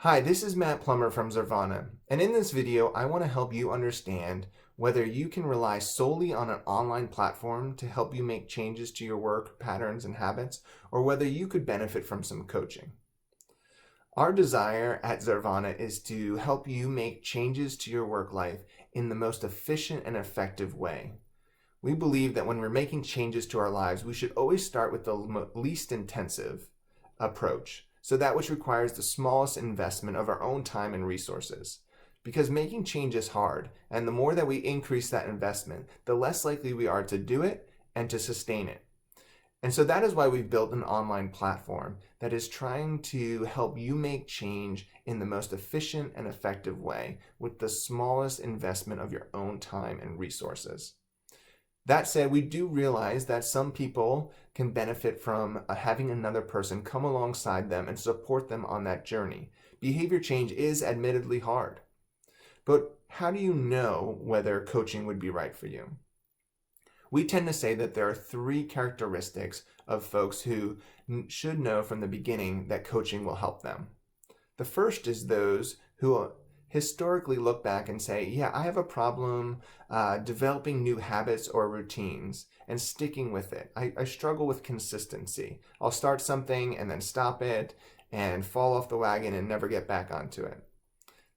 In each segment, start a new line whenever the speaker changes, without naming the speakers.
Hi, this is Matt Plummer from Zervana, and in this video I want to help you understand whether you can rely solely on an online platform to help you make changes to your work patterns and habits, or whether you could benefit from some coaching. Our desire at Zervana is to help you make changes to your work life in the most efficient and effective way. We believe that when we're making changes to our lives, we should always start with the least intensive approach. So that which requires the smallest investment of our own time and resources. Because making change is hard, and the more that we increase that investment, the less likely we are to do it and to sustain it. And so that is why we've built an online platform that is trying to help you make change in the most efficient and effective way with the smallest investment of your own time and resources. That said, we do realize that some people can benefit from having another person come alongside them and support them on that journey. Behavior change is admittedly hard. But how do you know whether coaching would be right for you? We tend to say that there are three characteristics of folks who should know from the beginning that coaching will help them. The first is those who historically look back and say, yeah, I have a problem developing new habits or routines and sticking with it. I struggle with consistency. I'll start something and then stop it and fall off the wagon and never get back onto it.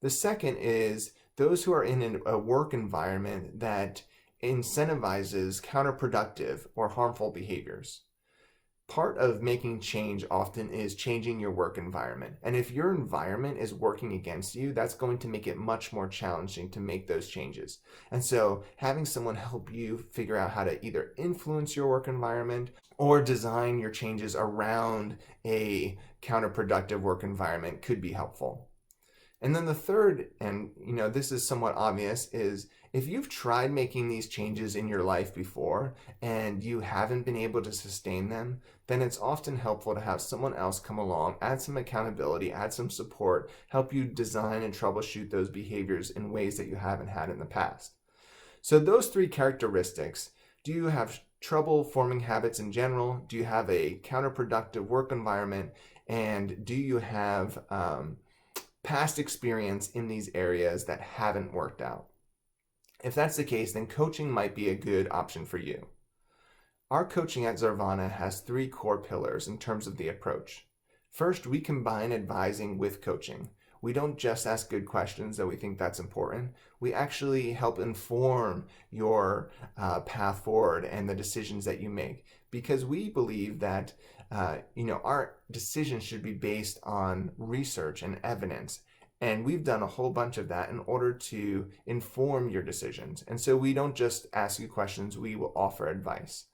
The second is those who are in a work environment that incentivizes counterproductive or harmful behaviors. Part of making change often is changing your work environment. And if your environment is working against you, that's going to make it much more challenging to make those changes. And so having someone help you figure out how to either influence your work environment or design your changes around a counterproductive work environment could be helpful. And then the third, and this is somewhat obvious, is if you've tried making these changes in your life before and you haven't been able to sustain them, then it's often helpful to have someone else come along, add some accountability, add some support, help you design and troubleshoot those behaviors in ways that you haven't had in the past. So those three characteristics: do you have trouble forming habits in general? Do you have a counterproductive work environment? And do you have past experience in these areas that haven't worked out? If that's the case, then coaching might be a good option for you. Our coaching at Zervana has three core pillars in terms of the approach. First, we combine advising with coaching. We don't just ask good questions, though we think that's important. We actually help inform your path forward and the decisions that you make, because we believe that our decisions should be based on research and evidence. And we've done a whole bunch of that in order to inform your decisions. And so we don't just ask you questions, we will offer advice.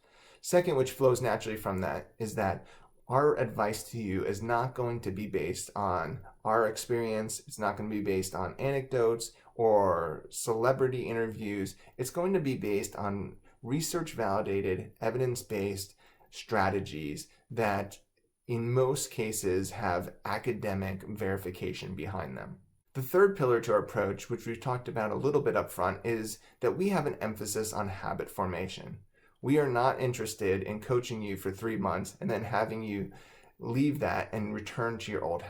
Second, which flows naturally from that, is that our advice to you is not going to be based on our experience. It's not going to be based on anecdotes or celebrity interviews. It's going to be based on research-validated, evidence-based strategies that in most cases have academic verification behind them. The third pillar to our approach, which we've talked about a little bit up front, is that we have an emphasis on habit formation. We are not interested in coaching you for 3 months and then having you leave that and return to your old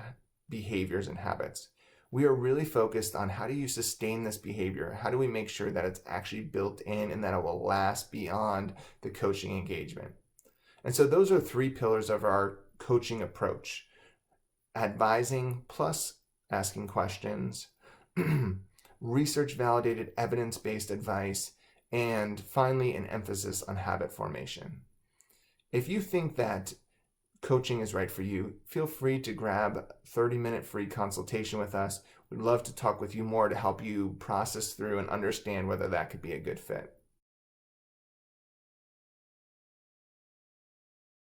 behaviors and habits. We are really focused on how do you sustain this behavior? How do we make sure that it's actually built in and that it will last beyond the coaching engagement? And so those are three pillars of our coaching approach: advising plus asking questions, research-validated, evidence-based advice, and finally an emphasis on habit formation. If you think that coaching is right for you, feel free to grab a 30-minute free consultation with us. We'd love to talk with you more to help you process through and understand whether that could be a good fit.